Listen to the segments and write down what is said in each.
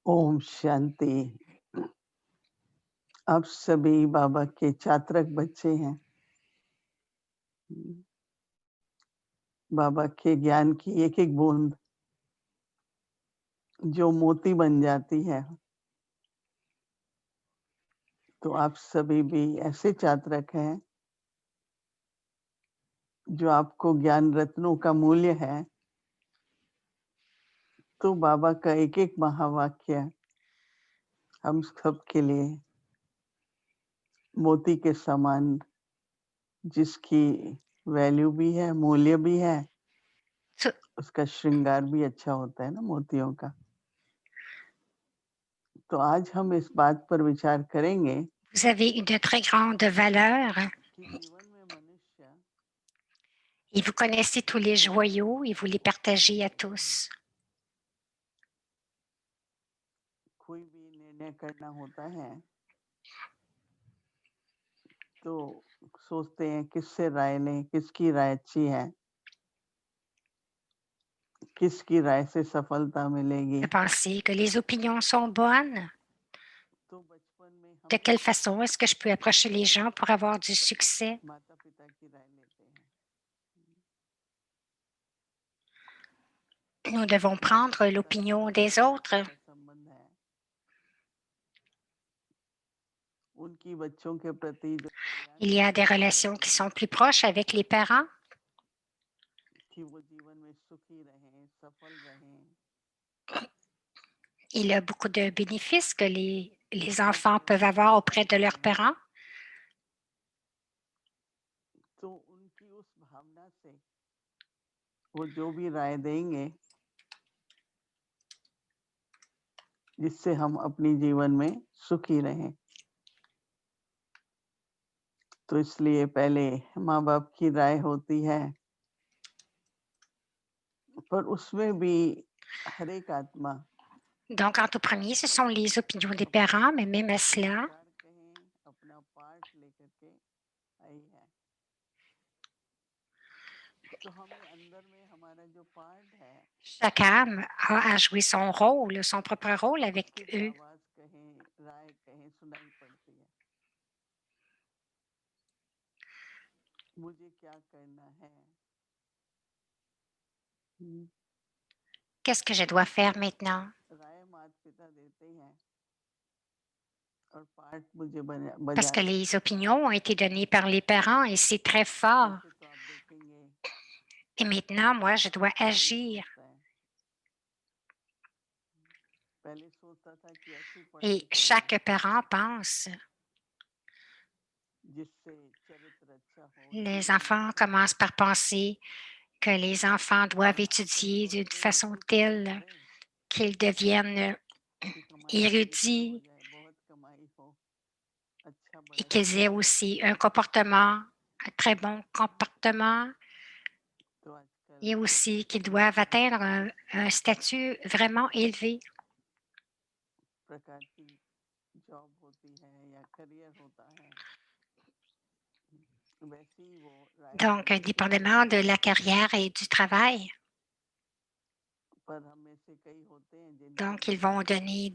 ओम शांति। आप सभी बाबा के चातरक बच्चे हैं। बाबा के ज्ञान की एक-एक बूंद जो मोती बन जाती है। तो आप सभी भी ऐसे चातरक हैं जो आपको ज्ञान रत्नों का मूल्य है। तो बाबा का एक-एक महावाक्य हम सबके लिए मोती के समान, जिसकी वैल्यू भी है, मूल्य भी है, So, उसका श्रृंगार भी अच्छा होता है ना मोतियों का। तो आज हम इस बात पर विचार करेंगे vous avez une très grande valeur कि जीवन में मनुष्य et vous connaissez tous les joyaux et vous les partagez à tous. कोई भी निर्णय करना होता है तो सोचते हैं किससे राय लें, किसकी राय अच्छी है, किसकी राय से सफलता मिलेगी। De penser que les opinions sont bonnes, तो बचपन में de हम quelle façon est-ce que je peux approcher les gens pour avoir du succès. माता-पिता की राय लेते हैं। Nous devons prendre माता-पिता से l'opinion हमारा des बहुत autres. अच्छा संबंध है। उनकी बच्चों के प्रति जो Il y a des कल्याणकारी राय relations रहती qui है sont plus proches avec les parents. कि वो जीवन में सुखी रहें, सफल रहें। Il y a beaucoup de bénéfices que les वो enfants जीवन peuvent में avoir सफल auprès de leurs रहें। parents. तो उनकी उस भावना से वो जो भी राय देंगे जिससे हम अपनी जीवन में सुखी रहें। तो इसलिए पहले माँ-बाप की राय होती है। पर उसमें भी हर एक आत्मा Donc, en tout premier, ce sont les opinions des अपना parents, mais même à cela, विचार कहें, अपना पार्ट लेकर के आई है। तो हमें अंदर में हमारा जो पार्ट है, chaque âme a à jouer son rôle, son propre rôle उसकी avec भी eux. आवाज़ कहें, राय कहें सुनाई पड़ती है। मुझे क्या करना है? हुँ। Qu'est-ce que je dois faire maintenant? राय माता-पिता देते हैं और पार्ट मुझे Parce que बजाना है। les opinions ont été données par les parents et c'est très fort. वैसे तो आप देखेंगे Et maintenant, moi, je dois हर कोई agir. सोचता है। पहले सोचता था कि ऐसी पढ़ाई Et करूँ chaque parent pense. जिससे चरित्र अच्छा हो, Les जीवन enfants अच्छा हो। commencent par penser que les enfants doivent और आजकल étudier d'une सोचते हैं façon कि पढ़ाई telle करें qu'ils deviennent कि कमाई भी अच्छा हो érudits जाए, बहुत कमाई हो, अच्छा et बड़ा qu'ils aient घर हो। aussi un comportement, un très bon comportement तो आजकल et aussi qu'ils doivent atteindre un statut vraiment élevé. प्रकार की जॉब होती है या करियर होता है, वैसे ही वो राय Donc, देने की dépendamment de सोचते la हैं। carrière et du travail. पर हम में से कई होते हैं जिनका Donc, ils vont विचार है donner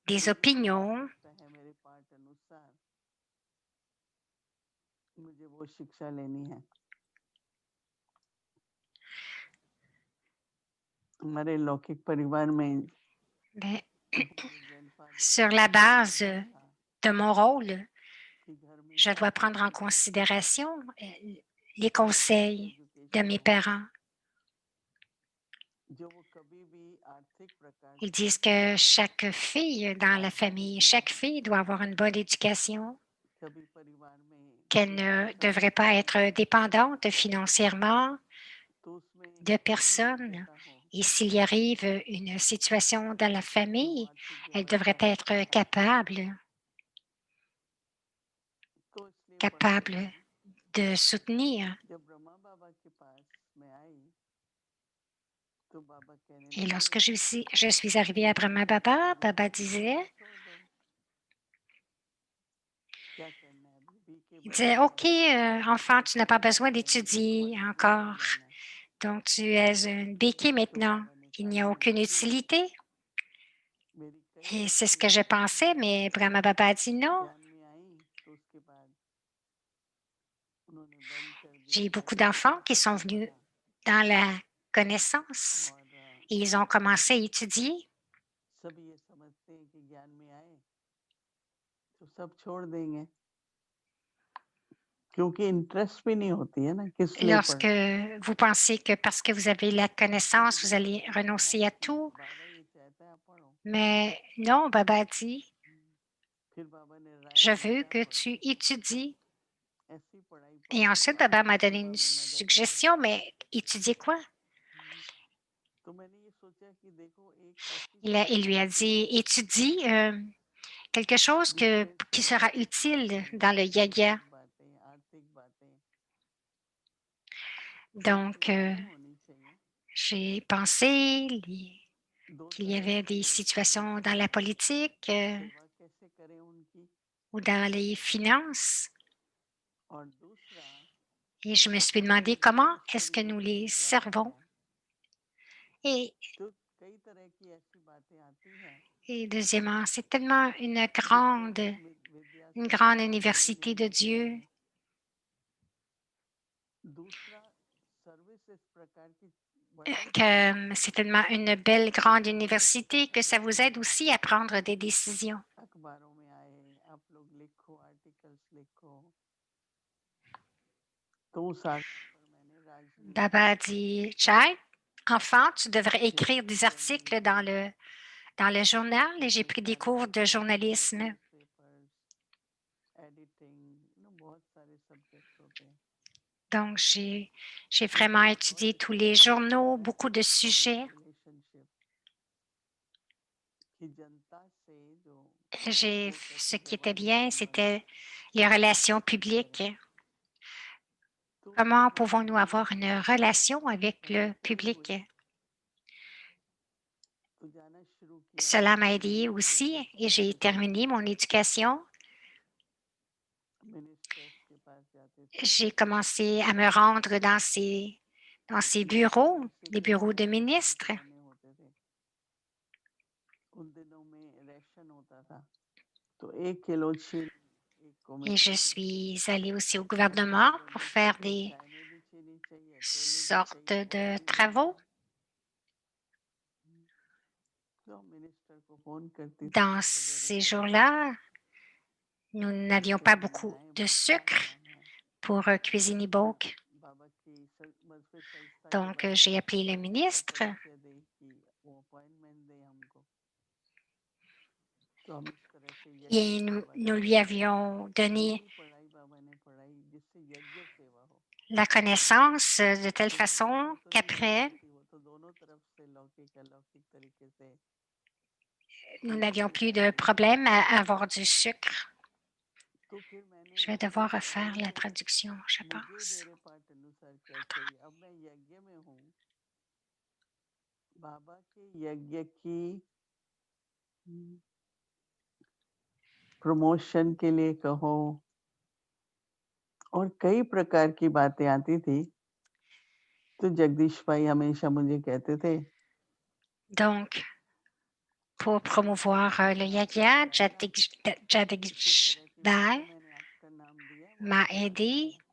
कि des मुझे क्या opinions. लगता है मेरे पाठ अनुसार मुझे वो शिक्षा लेनी है। हमारे लौकिक परिवार में Ben, हमारे ग्रैंडफादर sur का la विचार base रहा था de mon rôle, कि घर में je dois शादी prendre en होनी है considération les और अच्छी conseils de एजुकेशन mes होनी है, parents. जो वो कभी भी आर्थिक प्रकार Ils से disent que chaque fille dans la famille, आत्मनिर्भर chaque हो, fille doit avoir une bonne éducation, कभी परिवार में qu'elle वित्तीय ne devrait pas समस्या être हो, dépendante financièrement तो उसमें de किसी personnes. योग्यता हो, Et s'il y arrive une situation dans la कि वो famille, आर्थिक elle devrait व्यवस्था être संभाले। तो इसलिए पढ़ाई capable de soutenir. जब ब्रह्मा बाबा के पास मैं आई तो बाबा कहने Et लगे lorsque je suis arrivée à Brahma Baba, Baba BK disait, पढ़ना छोड़ दो, क्या करना है अभी बीके il बड़ी disait, है, OK, enfant, tu n'as pas besoin d'étudier पढ़ाई नहीं encore. करना है। Donc, tu es une béquille तो maintenant. बाबा ने Il कहा n'y a नहीं aucune देखिए utilité. मेरी कई Et c'est ce ऐसी que je pensais, स्थितियां mais Brahma Baba a dit non. ज्ञान में आई तो उसके बाद उन्होंने बंद कर J'ai eu दिया beaucoup या d'enfants qui sont पता venus पड़ा dans la connaissance और et ils ont commencé à étudier. सभी ये समझते हैं कि ज्ञान में आए तो सब छोड़ देंगे क्योंकि इंटरेस्ट भी नहीं होती है ना किस लिए Lorsque पढ़ना vous pensez que parce que vous avez la connaissance, vous allez बाबा ने कहा renoncer à कि tout, बाबा ये चाहता है आप पढ़ो mais non, Baba a dit, फिर बाबा ने राय je दिया veux कि आप que पढ़ो tu étudies. ऐसी पढ़ाई Et पढ़ो ensuite, Baba m'a donné सेवा une में मदद मिले suggestion, mais étudier quoi? तो मैंने ये सोचा कि देखो एक ऐसी Il पढ़ाई lui a होती dit, है étudie quelque chose जिसमें qui सब sera कुछ utile बातें dans le yaga. भौतिक बातें आर्थिक बातें एक Donc, चीज ये होनी चाहिए j'ai pensé दो qu'il y तरह avait से des एक situations dans है la politique सेवा कैसे करें उनकी ou dans les finances. और दूसरा Et je me suis demandé यज्ञ comment est-ce que तरीके nous से les जो जाना servons. है Et, तो कई तरह की ऐसी बातें आती हैं et deuxièmement, c'est tellement जिसको विद्या une से हम grande आगे université नहीं de बढ़ Dieu. पाएंगे दूसरा सर्विस इस प्रकार की बढ़नी चाहिए Que c'est tellement une belle grande जिससे कि université que ça vous aide aussi à prendre des décisions. अखबारों में आए आप लोग लिखो आर्टिकल्स लिखो तो उस आधार पर मैंने राजनीति Baba a dit, Chai, enfant, tu devrais écrire des articles journalism dans le journal et j'ai pris des cours de संचालक journalisme. न्यूज़पेपर्स एडिटिंग बहुत सारे सब्जेक्ट होते हैं Donc, j'ai vraiment उसमें बहुत étudié tous अच्छा les काम journaux, होता है beaucoup de public sujets. Relationship कि जनता से जो J'ai, वो ce कैसे qui était व्यवहार bien, संबंध c'était les relations करें publiques. तो उससे Comment बड़ा pouvons-nous ये avoir une relation avec le समस्याएं public? हुई तो जाना शुरू किया Cela m'a aidé education aussi et j'ai officers terminé mon éducation. Ministers के पास जाते थे J'ai commencé à me rendre dans ces bureaux, जिनसे les bureaux पैसे de प्रदान ministres. कराने होते थे उन दिनों में रेशन होता था तो 1 किलो चीनी 1 को Et je मिलती थी suis allée aussi au तो gouvernement जब pour मैं faire कहता des चाय में भी चीनी चाहिए छोले भी sortes चाहिए और de भी travaux. बढ़िया तो मिनिस्टर को फोन करती थी Dans सवेरे ces सवेरे jours-là, nous n'avions कि pas हम beaucoup आए de बाबा sucre आना है pour cuisiner फिर Boke. बाबा की मजफिर संस्था के Donc, बारे j'ai में appelé le उसका ministre परिचय दी कि वो अपॉइंटमेंट दे हमको तो हम इस तरह से यज्ञ et सेवा nous शुरू lui की avions donné यही पढ़ाई बाबा ने पढ़ाई जिससे यज्ञ सेवा हो la connaissance de telle क्योंकि façon बाबा तो नहीं ले qu'après, सकती वो तो दोनों तरफ से लौकिक अलौकिक तरीके से nous n'avions यज्ञ plus कर de रही हैं problème à avoir du sucre. तो फिर मैंने Je vais अपनी devoir refaire पढ़ाई la को traduction, je मुझे pense. मेरे पाठ अनुसार क्या चाहिए अब मैं यज्ञ में हूँ बाबा के यज्ञ की प्रमोशन के लिए कहो और कई प्रकार की बातें आती थी तो जगदीश भाई हमेशा मुझे कहते थे Donc, pour promouvoir le yaga, किस तरह की बातें Jadagdai मैंने आपका नाम दिया वो m'a आपको करना aidé. है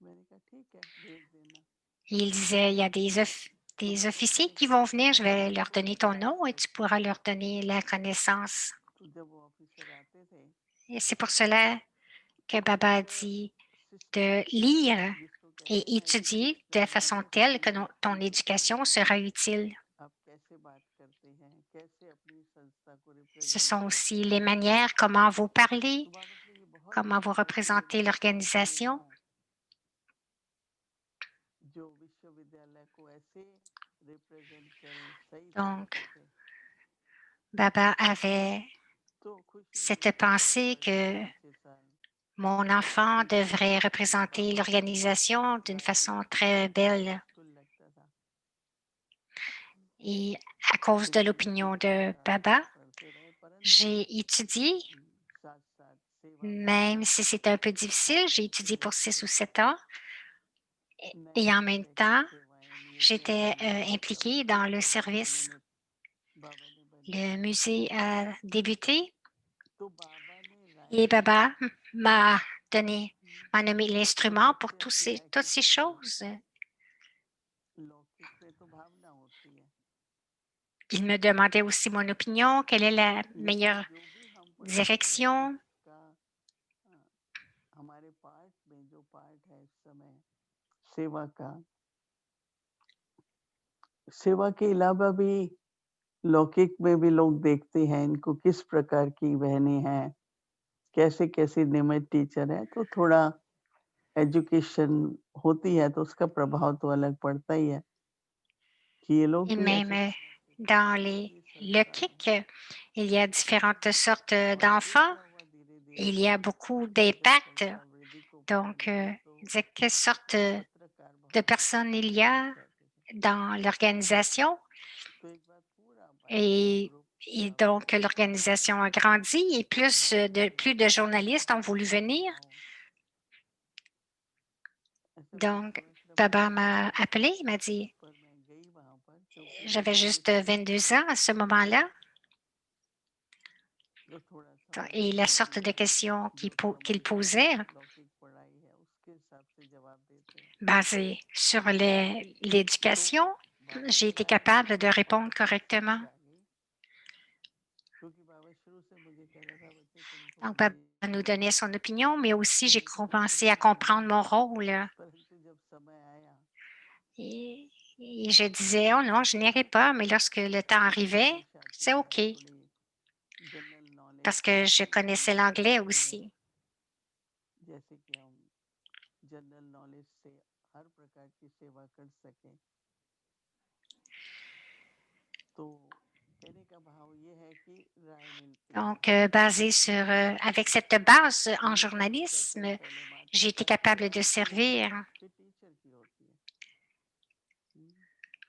मैंने कहा ठीक है भेज देना Il disait, il y a तो des बाबा officiers ने qui vont venir, je vais leur officer donner ton बुलाए nom et tu pourras leur donner la connaissance. तो जब वो ऑफिसर आते थे Et c'est pour cela que Baba a एक dit de सिस्टमेटिक lire जिसको कहते et हैं ना étudier एजुकेट de करना façon telle que उन्हें ton उनको éducation sera utile. आप कैसे बात करते हैं कैसे अपनी संस्था को Ce रिप्रेजेंट sont करते aussi les हैं manières, comment vous parlez, तो बाबा से ये बहुत comment vous पूछा कि ये représentez बात ऐसी l'organisation. हो जो विश्वविद्यालय को ऐसे रिप्रेजेंट करे सही Donc, तरीके से Baba avait तो खुशी हुई cette कि मेरे pensée पास que 5-6 साल mon enfant टीचिंग devrait में représenter बाबा की l'organisation d'une façon priority très belle. मुश्किल लगता था Et à cause de लेकिन l'opinion इच्छा de था Baba, पढ़ते रहे परंतु j'ai étudié, साथ साथ सेवा में même si c'était un peu difficile, j'ai étudié pour 6 ou 7 ans. नए Et en नए même तरह की temps, सेवाएं नियुक्तियां j'étais मिली तो impliquée उसको dans le प्रबंध service. बाबा ने Le musée a débuté तो बाबा ने et राय Baba m'a की m'a nommé तो l'instrument pour सबसे अच्छी राय toutes ces किसकी choses. होती है? लौकिक में तो भावना होती है, Il me demandait aussi mon opinion, quelle est la लेकिन meilleure जो भी हम पढ़ते हैं direction. उसका अ, हमारे पाठ में जो पाठ है इस समय सेवा का, सेवा के अलावा भी लौकिक में भी लोग देखते हैं इनको किस प्रकार की बहनें हैं, कैसे-कैसे नियमित टीचर हैं, तो थोड़ा एजुकेशन होती है तो उसका प्रभाव तो अलग पड़ता ही है कि ये लोग Et भी ऐसे même समझते थे dans कि ये les भी le संस्कार kick, है il y a différentes sortes और d'enfants. देखा हुआ धीरे-धीरे Il y a beaucoup समय जब d'impact. चलता वृद्धि को Donc, पढ़ने में तो il disait quelle sorte पत्रकार de बहुत personnes il y famous a रहते थे। dans l'organisation. तो एक बार पूरा बाइबल Et, ग्रुप et पूरा donc, विजिट करने l'organisation आया a grandi et तो बाबा ने plus de कहा journalistes ont voulu कि venir. आओ ऐसा मेरे Donc, 16 Baba साल m'a थे appelé, il m'a dit, पर मैं गई वहाँ पर क्योंकि j'avais मुझे ये juste समझ 22 में ans à ce moment-là. तो थोड़ा-सा Et मैंने la sorte de किया questions जो qu'il समझ में posait, लौकिक पढ़ाई है उसके हिसाब से जवाब देते हैं। basées sur तो l'éducation, बाबा j'ai की été राय ली capable de और répondre सबसे अच्छी correctement. राय ली क्योंकि बाबा शुरू से मुझे कहता था बच्चे तुम Donc, थोड़ी Baba nous सी donnait son opinion, mais aussi j'ai कहने का मतलब commencé à ये नहीं comprendre है mon rôle. परंतु जब समय आया Et je disais, oh non, je n'irai pas, mais lorsque le temps arrivait, हमेशा की c'est तरह OK, थोड़ी general knowledge parce que je connaissais general l'anglais knowledge में aussi. जैसे कि हम जनरल नॉलेज से हर प्रकार की सेवा कर सकें तो कहने का भाव ये है कि राय मिलती है Donc, basé sur, avec cette base en ये सबसे कहते हैं journalisme, पहले j'ai माता été पिता की capable de राय होती है servir फिर टीचर की होती है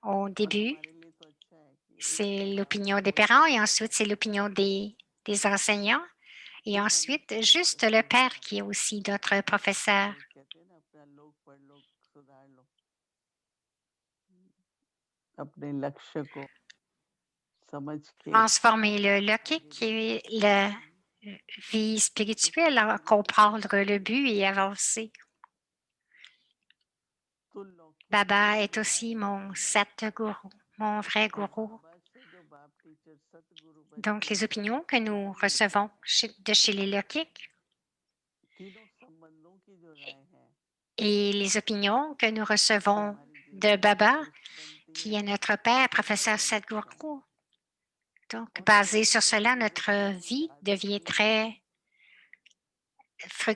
au और début. हमारे लिए तो अच्छा है कि एक C'est तो बाप l'opinion des को एक parents et teacher ensuite c'est होता है l'opinion des enseignants et फिर हमें ensuite फिर एक juste le père सुधार qui est होता है aussi notre professeur. तो कहते हैं ना अपना लोग पढ़ लो सुधार लो अपने लक्ष्य को समझ के Transformer le आगे kick बढ़ो et la vie तो spirituelle, सबसे à बड़ी comprendre विशेषता le ये but है et avancer. तो लौकिक में Baba भी est जो राय aussi mon मिलती है Satguru, mon vrai और gourou. बाबा से जो बाप टीचर सतगुरु Donc, बनते les हैं opinions que वो nous भी मिलती recevons है de chez les Lokiks तीनों संबंधों की जो राय है et les opinions que nous कि recevons हमारे de जीवन में Baba, दुरुस्त बनती qui est हैं notre père, सुंदर professeur बनती हैं Sadhguru. Donc, और basé धीरे sur cela, धीरे जब notre वो vie आदत devient बन जाए très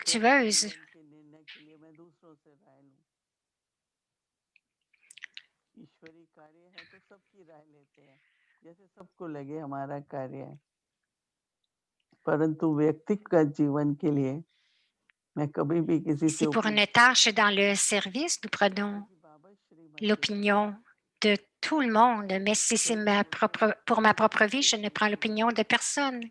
कि अपने fructueuse. जीवन के निर्णय के लिए मैं दूसरों से राय लूं ईश्वरीय कार्य है तो सबकी राय लेते हैं जैसे सबको लगे हमारा कार्य है परंतु व्यक्तिगत जीवन के लिए मैं कभी भी किसी से Si pour une tâche dans le service, nous prenons क्योंकि बाबा श्रीमत देते हैं l'opinion de tout le monde, mais si c'est कई लोग बोलते हैं pour ma कि propre vie, सबसे je ne prends पूछो l'opinion de personne.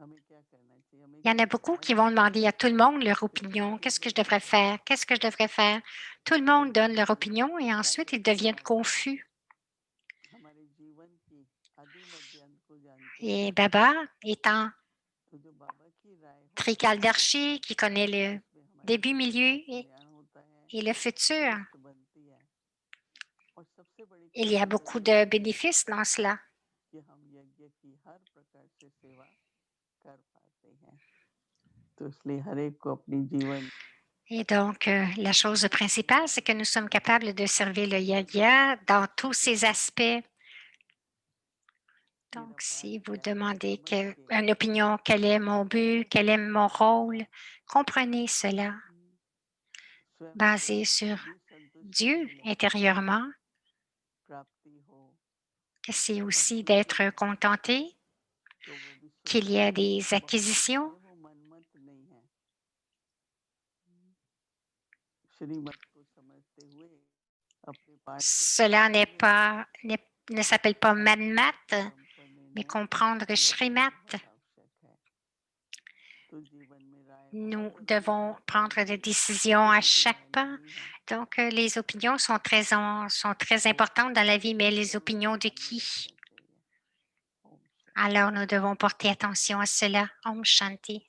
हमें क्या करना चाहिए हमें Il y en क्या a beaucoup करना है qui vont demander à tout le monde leur फिर opinion. Qu'est-ce que je confusion devrais होता है faire? Qu'est-ce que je devrais faire? Tout le और monde donne leur जबकि opinion et ensuite ils शायद deviennent बाबा confus. हमारे जीवन की आदि मध्य अंत को जानते हैं Et Baba, étant तो जो बाबा की राय होती है trikaldarshi, qui connaît le उसमें हमारे début, जीवन milieu का कल्याण होता है et le futur, दुरुस्त बनती है और सबसे बड़ी il y a खुशी beaucoup मुझे de होती है bénéfices dans cela. कि हम यज्ञ की हर प्रकार से सेवा कर पाते हैं तो इसलिए हर एक को अपनी जीवन Et donc, la chose principale, c'est que nous sommes capables de servir le yoga dans tous ses aspects. मेरा Donc, पाठ si vous क्या है demandez समझ के une opinion, quel est mon but, quel est mon rôle, comprenez cela स्वयं को basé sur भी संतुष्टि Dieu मिले intérieurement, प्राप्ति हो que c'est aussi संतुष्टि d'être मिले contenté, तो वो भी qu'il सुंदर y a है des बहुत सुंदर acquisitions. है वो मनमत नहीं है श्रीमत को समझते हुए अपने पाठ को Cela समझते n'est हुए pas, ne s'appelle pas Manmat, कर्म पर mais निर्णय comprendre लेना Shrimat. बहुत आवश्यक है तो जीवन में राय बहुत Nous जरूरी है devons prendre des परंतु décisions à किसकी chaque राय pas. लेनी है Donc, les opinions sont très वो importantes dans la vie, mais les जरूरत opinions de मान्य qui? रखने चाहिए Alors nous devons porter attention à cela. Om Shanti.